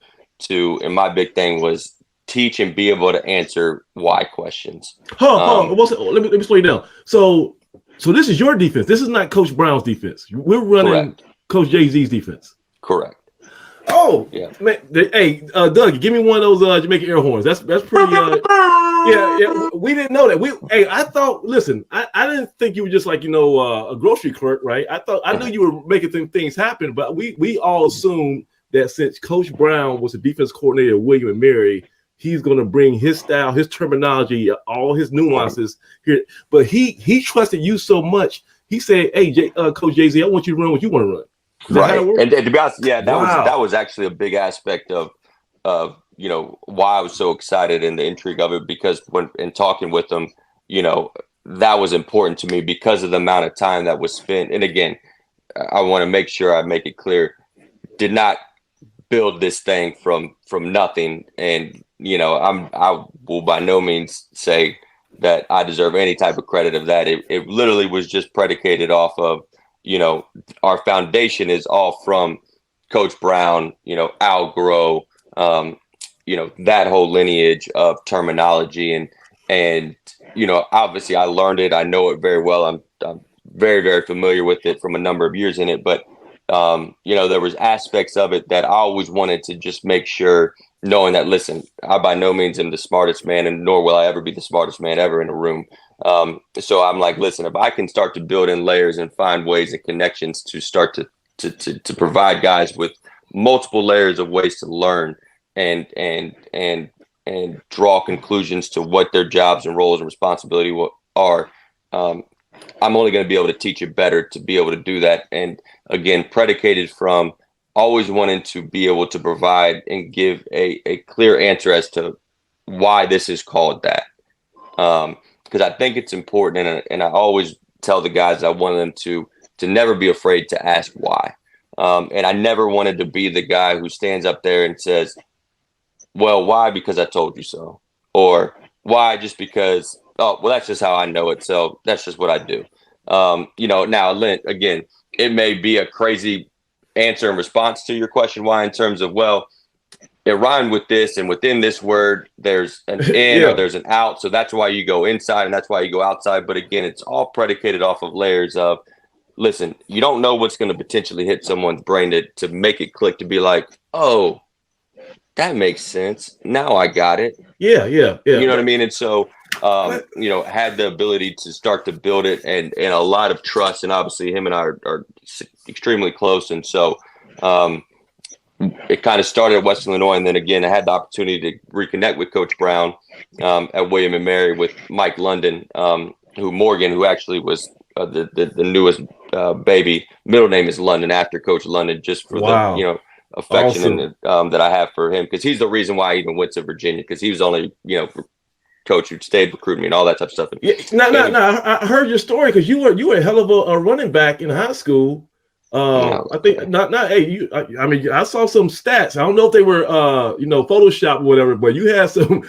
and my big thing was teach and be able to answer why questions. Hold on. Let me slow you down. So this is your defense. This is not Coach Brown's defense. We're running Correct. Coach JayZ's defense. Correct. Oh, yeah, man. Hey, Doug, give me one of those Jamaican air horns. That's pretty. Yeah. We didn't know that. I thought. Listen, I didn't think you were just like a grocery clerk, right? I knew you were making things happen, but we all assumed that since Coach Brown was the defense coordinator of William and Mary, he's going to bring his style, his terminology, all his nuances here. But he trusted you so much. He said, "Hey, Coach JayZ, I want you to run what you want to run." Right. And to be honest, that was actually a big aspect of why I was so excited and the intrigue of it, because when in talking with them, that was important to me because of the amount of time that was spent. And again, I want to make sure I make it clear, did not build this thing from nothing. And I will by no means say that I deserve any type of credit of that. It literally was just predicated off of, our foundation is all from Coach Brown, Al Groh, that whole lineage of terminology. And obviously I learned it. I know it very well. I'm very, very familiar with it from a number of years in it. But, there was aspects of it that I always wanted to just make sure, knowing that, listen, I by no means am the smartest man, and nor will I ever be the smartest man ever in a room. So I'm like, listen, if I can start to build in layers and find ways and connections to start to provide guys with multiple layers of ways to learn and draw conclusions to what their jobs and roles and responsibility are, I'm only going to be able to teach it better to be able to do that. And again, predicated from always wanting to be able to provide and give a clear answer as to why this is called that. Because I think it's important, and I always tell the guys I want them to never be afraid to ask why. And I never wanted to be the guy who stands up there and says, well, why? Because I told you so. Or why? Just because, oh, well, that's just how I know it. So that's just what I do. Now, Lynn, again, it may be a crazy answer in response to your question why, in terms of, well, it rhymed with this, and within this word there's an in or there's an out, so that's why you go inside and that's why you go outside. But again, it's all predicated off of layers of, listen, you don't know what's going to potentially hit someone's brain to make it click, to be like, oh, that makes sense, now I got it. Yeah you know what I mean? And so had the ability to start to build it, and a lot of trust. And obviously him and I are extremely close. And so it kind of started at Western Illinois. And then again, I had the opportunity to reconnect with Coach Brown at William and Mary with Mike London, who actually was the newest baby. Middle name is London after Coach London, just for the, affection awesome. That I have for him. Cause he's the reason why I even went to Virginia. Cause he was only, coach who stayed recruiting me and all that type of stuff. I heard your story, because you were a hell of a running back in high school. I think I saw some stats. I don't know if they were Photoshop or whatever, but you had some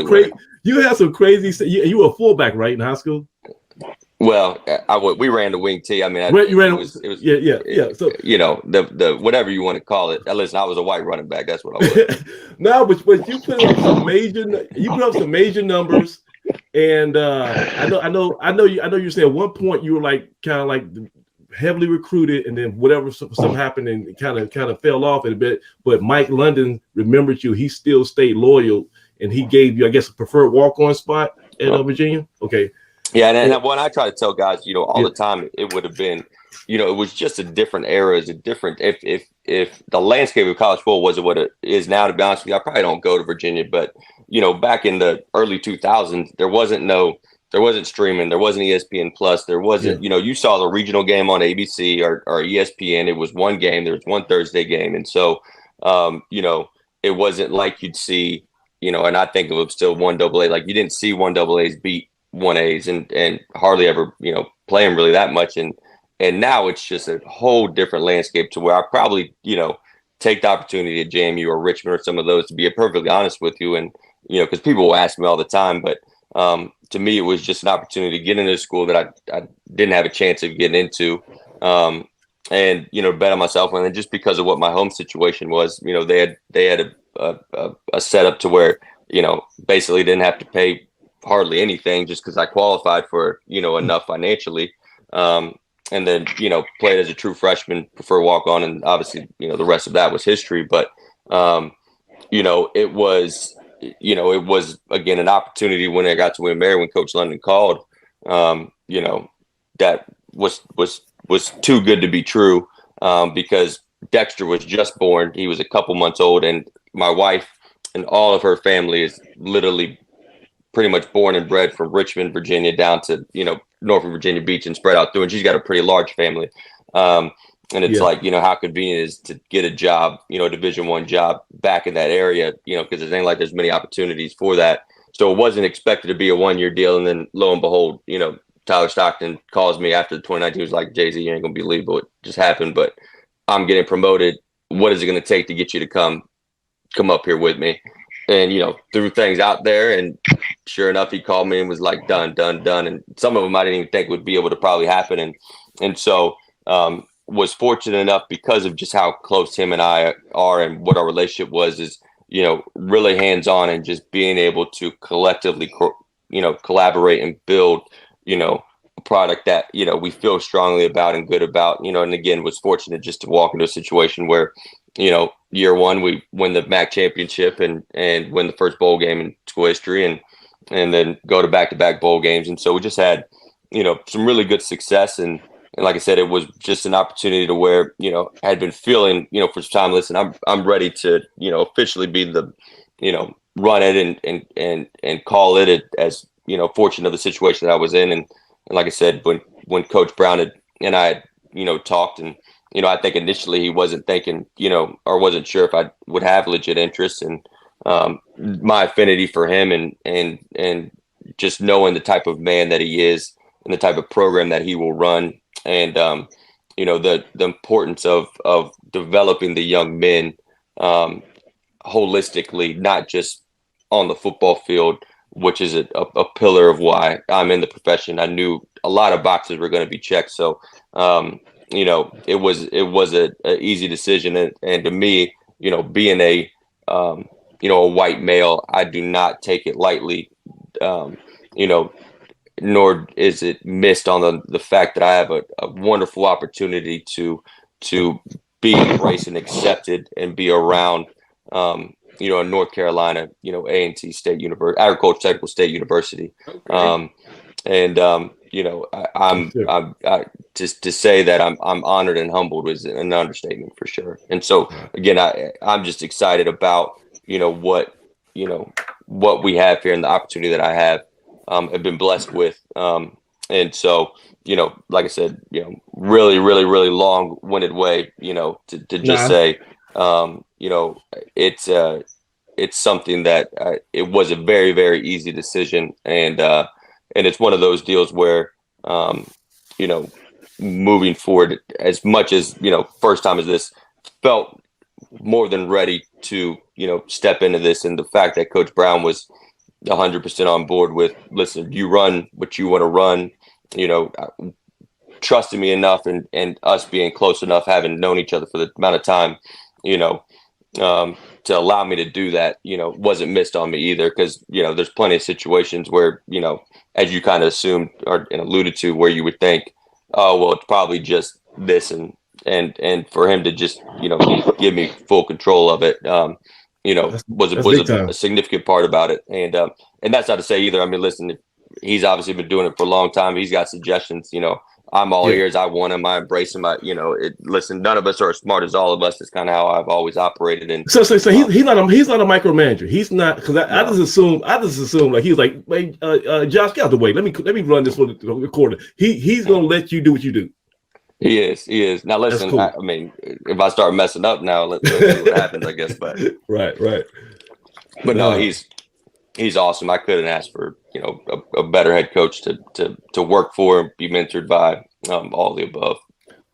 crazy. You were a fullback, right, in high school? Well, we ran the wing tee. I mean, it was. So the whatever you want to call it. Listen, I was a white running back. That's what I was. No, but you put up some major numbers, and I know you said at one point you were like kind of like heavily recruited, and then whatever something happened and kind of fell off a bit. But Mike London remembered you. He still stayed loyal, and he gave you, I guess, a preferred walk-on spot at Virginia. Okay. Yeah, and when I try to tell guys, all the time, it would have been, it was just a different era. It's a different, if the landscape of college football wasn't what it is now, to be honest with you, I probably don't go to Virginia. But, back in the early 2000s, there wasn't streaming, there wasn't ESPN Plus, there wasn't, you saw the regional game on ABC or ESPN. It was one game, there was one Thursday game. And so, it wasn't like you'd see, and I think it was still 1AA, like you didn't see 1AAs beat 1As and hardly ever, play them really that much. And now it's just a whole different landscape, to where I probably, take the opportunity at JMU or Richmond or some of those, to be perfectly honest with you. And, because people will ask me all the time, but to me, it was just an opportunity to get into a school that I didn't have a chance of getting into, and, bet on myself. And then just because of what my home situation was, they had a setup to where basically didn't have to pay hardly anything just because I qualified for, enough financially. And then, played as a true freshman, prefer walk on. And obviously, the rest of that was history. But, it was, again, an opportunity when I got to win Mary, when Coach London called, that was too good to be true, because Dexter was just born. He was a couple months old, and my wife and all of her family is literally pretty much born and bred from Richmond, Virginia, down to, Norfolk, Virginia Beach, and spread out through. And she's got a pretty large family. And it's like, how convenient it is to get a job, a Division I job back in that area, because it ain't like there's many opportunities for that. So it wasn't expected to be a 1-year deal. And then lo and behold, Tyler Stockton calls me after the 2019. He was like, JayZ, you ain't going to believe what just happened, but I'm getting promoted. What is it going to take to get you to come up here with me? And, threw things out there. And sure enough, he called me and was like, done. And some of them I didn't even think would be able to probably happen. And so was fortunate enough, because of just how close him and I are and what our relationship was, is, really hands-on, and just being able to collectively, collaborate and build, a product that, we feel strongly about and good about, and again, was fortunate just to walk into a situation where, year one, we win the MAC championship and win the first bowl game in school history, and then go to back-to-back bowl games. And so we just had, some really good success. And like I said, it was just an opportunity to where, I had been feeling, for some time, listen, I'm ready to, officially be the, run it and call it as, fortunate of the situation that I was in. And like I said, when Coach Brown and I had, talked, and, I think initially he wasn't thinking, or wasn't sure if I would have legit interest. And my affinity for him and just knowing the type of man that he is and the type of program that he will run, and the importance of developing the young men holistically, not just on the football field, which is a pillar of why I'm in the profession. I knew a lot of boxes were going to be checked. So it was a easy decision. And to me, being a white male, I do not take it lightly, nor is it missed on the fact that I have a wonderful opportunity to be embraced and accepted and be around, in North Carolina, A&T State University, Agricultural Technical State University. Okay. I just to say that I'm honored and humbled is an understatement for sure. And so again, I'm just excited about, what we have here and the opportunity that I have been blessed with. And so, like I said, really, really, really long-winded way, to just say, it's something that it was a very, very easy decision. And it's one of those deals where, moving forward, as much as, first time as this, felt more than ready to, step into this. And the fact that Coach Brown was 100% on board with, listen, you run what you want to run, trusting me enough, and us being close enough, having known each other for the amount of time, to allow me to do that, wasn't missed on me either. Cause there's plenty of situations where, as you kind of assumed and alluded to, where you would think, oh, well, it's probably just this. And for him to just, give me full control of it, was a significant part about it. And that's not to say either. I mean, listen, he's obviously been doing it for a long time. He's got suggestions, I'm all ears. I want him. I embrace him. Listen, none of us are as smart as all of us. That's kind of how I've always operated. And so he's not a micromanager. He's not, because I just assume like he's like, hey, Josh, get out the way. Let me run this for the recorder. He's gonna let you do what you do. He is. Now listen, cool. I mean, if I start messing up now, let's see what happens, I guess. But right. But no, he's awesome. I couldn't ask for a better head coach to work for and be mentored by, all the above.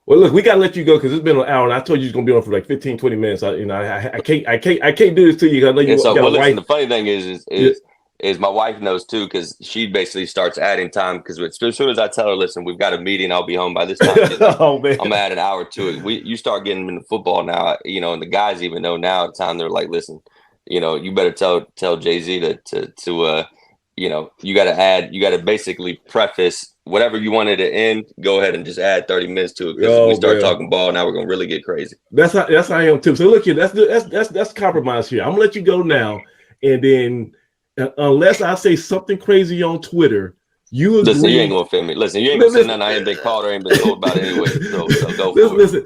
Well, look, we gotta let you go because it's been an hour, and I told you it's gonna be on for like 15, 20 minutes. I can't do this to you. I know you. So, well, listen, the funny thing is my wife knows too, because she basically starts adding time. Because as soon as I tell her, listen, we've got a meeting, I'll be home by this time. Oh man, I'm gonna add an hour to it. You start getting into football now, and the guys even know now at the time they're like, listen, you better tell JayZ to you got to basically preface whatever you wanted to end. Go ahead and just add 30 minutes to it, because if we start talking ball, now we're gonna really get crazy. That's how I am too. So look here, that's compromise here. I'm gonna let you go now, and then unless I say something crazy on Twitter, you agree. Listen, you ain't gonna fit me. Listen, you ain't gonna say nothing I ain't been called or ain't been told about anyway. So go for it.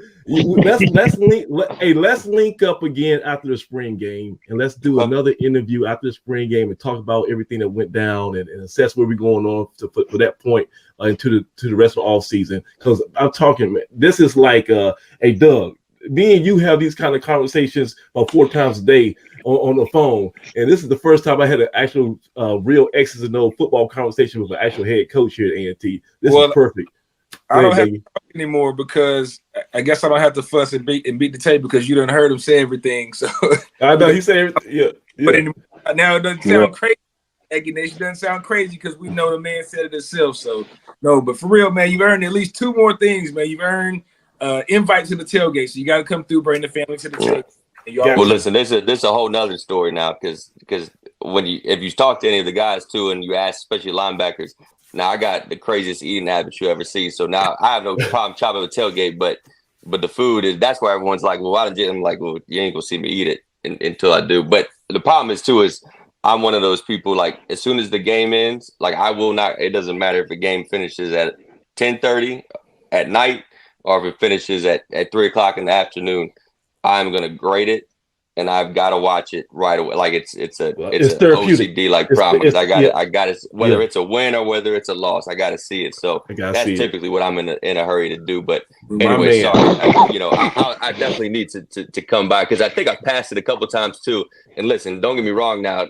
Let's link up again after the spring game, and let's do another interview after the spring game and talk about everything that went down and assess where we're going on for that point into the rest of all season. Because I'm talking, man, this is like hey Doug, me and you have these kind of conversations about 4 times a day on the phone, and this is the first time I had an actual real X's and O football conversation with an actual head coach here at A&T. This is perfect. I don't have to talk anymore because I guess I don't have to fuss and beat the tape because you done heard him say everything. So I know he said everything. Yeah. But now it doesn't sound crazy. Aggie Nation doesn't sound crazy because we know the man said it himself. So no, but for real, man, you've earned at least 2 more things, man. You've earned invite to the tailgate, so you got to come through, bring the family to the tailgate. Well, listen, this is a whole nother story now, because if you talk to any of the guys too, and you ask, especially linebackers. Now I got the craziest eating habits you ever see. So now I have no problem chopping a tailgate, but the food that's why everyone's like, well, why did you? I'm like, well, you ain't gonna see me eat it until I do. But the problem is I'm one of those people, like, as soon as the game ends, like, I will not. It doesn't matter if the game finishes at 10:30 at night or if it finishes at 3 o'clock in the afternoon. I'm gonna grade it. And I've got to watch it right away. Like it's an OCD like problem. I got to whether it's a win or whether it's a loss, I got to see it. So that's typically what I'm in a hurry to do. But anyway, sorry. I definitely need to come by, because I think I've passed it a couple times too. And listen, don't get me wrong. Now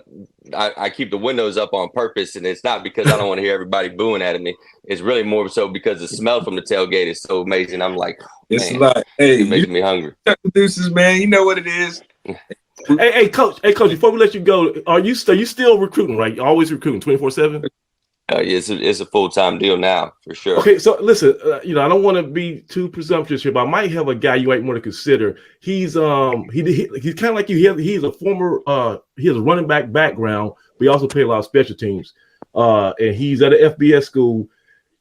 I keep the windows up on purpose, and it's not because I don't want to hear everybody booing at me. It's really more so because the smell from the tailgate is so amazing. I'm like, it's like, hey, it makes me hungry. Deuces, man. You know what it is. Hey, coach. Before we let you go, are you still recruiting? Right, you're always recruiting 24/7. It's a full-time deal now for sure. Okay, so listen, I don't want to be too presumptuous here, but I might have a guy you might want to consider. He's he's kind of like you. He's a former he has a running back background, but he also played a lot of special teams. And he's at an FBS school.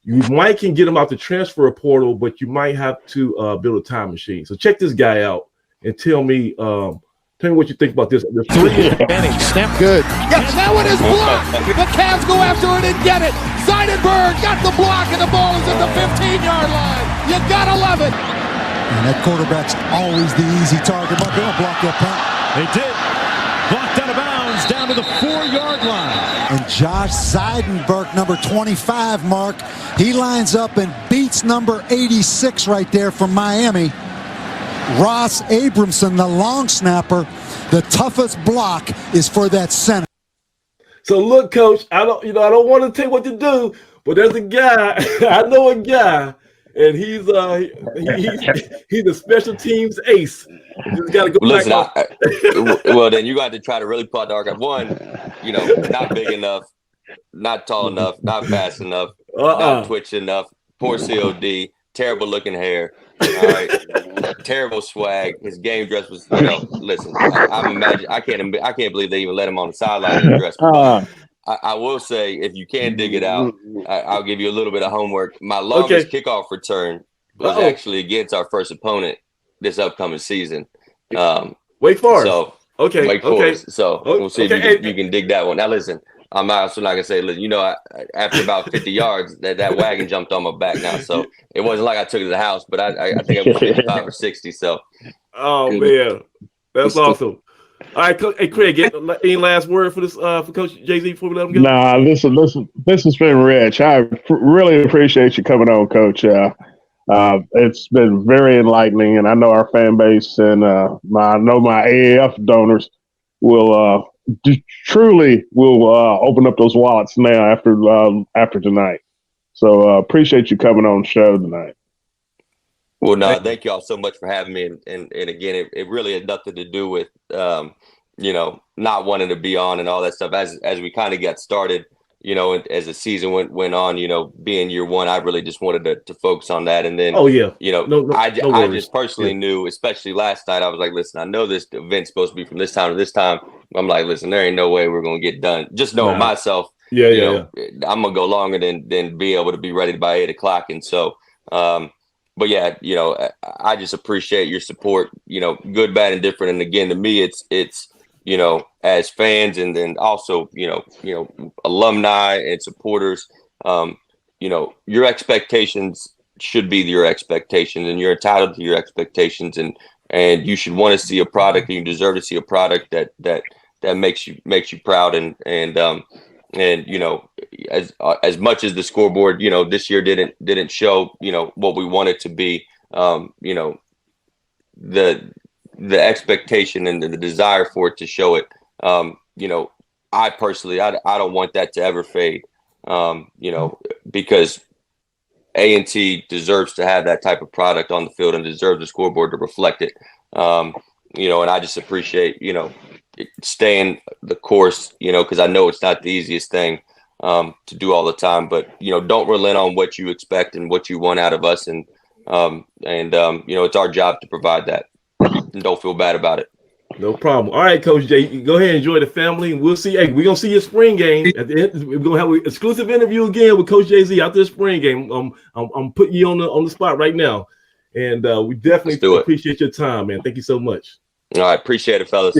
You might can get him out the transfer portal, but you might have to build a time machine. So check this guy out and tell me what you think about this. 3 Benning, snap good. Yeah, that one is blocked. The Cavs go after it and get it. Zidenberg got the block, and the ball is at the 15-yard line. You gotta love it. And that quarterback's always the easy target. But they'll block that punt. They did. Blocked out of bounds down to the 4-yard line. And Josh Zidenberg, number 25, Mark, he lines up and beats number 86 right there from Miami. Ross Abramson, the long snapper, the toughest block is for that center. So look, coach, I don't want to tell you what to do, but there's a guy, I know a guy, and he's a special teams ace. You just gotta go. Listen, well, then you got to try to really pull out the archive. One, not big enough, not tall enough, not fast enough, not twitch enough, poor COD, terrible looking hair. All right, terrible swag. His game dress was, listen. I can't believe they even let him on the sideline in dress. I will say, if you can dig it out, I'll give you a little bit of homework. My longest kickoff return was actually against our first opponent this upcoming season. Wake Forest. So Wake Forest. So we'll see if you can dig that one. Now listen. I'm also not gonna say, listen, after about 50 yards, that wagon jumped on my back now. So it wasn't like I took it to the house, but I think I was 55 or 60. So, man, that's awesome. All right, hey Craig, any last word for this for Coach JayZs before we let him go? Nah, this has been rich. I really appreciate you coming on, Coach. It's been very enlightening, and I know our fan base and my AAF donors will. Truly will open up those wallets now after tonight. So appreciate you coming on the show tonight. Well, no, thank you all so much for having me. And again, it really had nothing to do with, not wanting to be on and all that stuff. As we kind of got started, you know, as the season went on, you know, being year one, I really just wanted to focus on that. And then, you know, I just personally knew, especially last night, I was like, listen, I know this event's supposed to be from this time to this time. I'm like, listen, there ain't no way we're going to get done. Just knowing myself, you know, I'm going to go longer than be able to be ready by 8 o'clock. And so, but yeah, you know, I just appreciate your support, you know, good, bad, and different. And again, to me, it's, you know, as fans and then also, you know, alumni and supporters, you know, your expectations should be your expectations, and you're entitled to your expectations, and you should want to see a product, and you deserve to see a product that makes you proud. And you know, as much as the scoreboard, you know, this year didn't show, you know, what we want it to be, you know, the expectation and the desire for it to show it, you know, I personally, I don't want that to ever fade, you know, because A&T deserves to have that type of product on the field and deserves the scoreboard to reflect it. You know, and I just appreciate, you know, staying the course, you know, because I know it's not the easiest thing to do all the time, but, you know, don't relent on what you expect and what you want out of us. And you know, it's our job to provide that. And don't feel bad about it. No problem. All right, Coach Jay, go ahead and enjoy the family. And we'll see. Hey, we're gonna see your spring game. At the end, we're gonna have an exclusive interview again with Coach JayZs after the spring game. I'm putting you on the spot right now, and we definitely appreciate your time, man. Thank you so much. All right, appreciate it, fellas.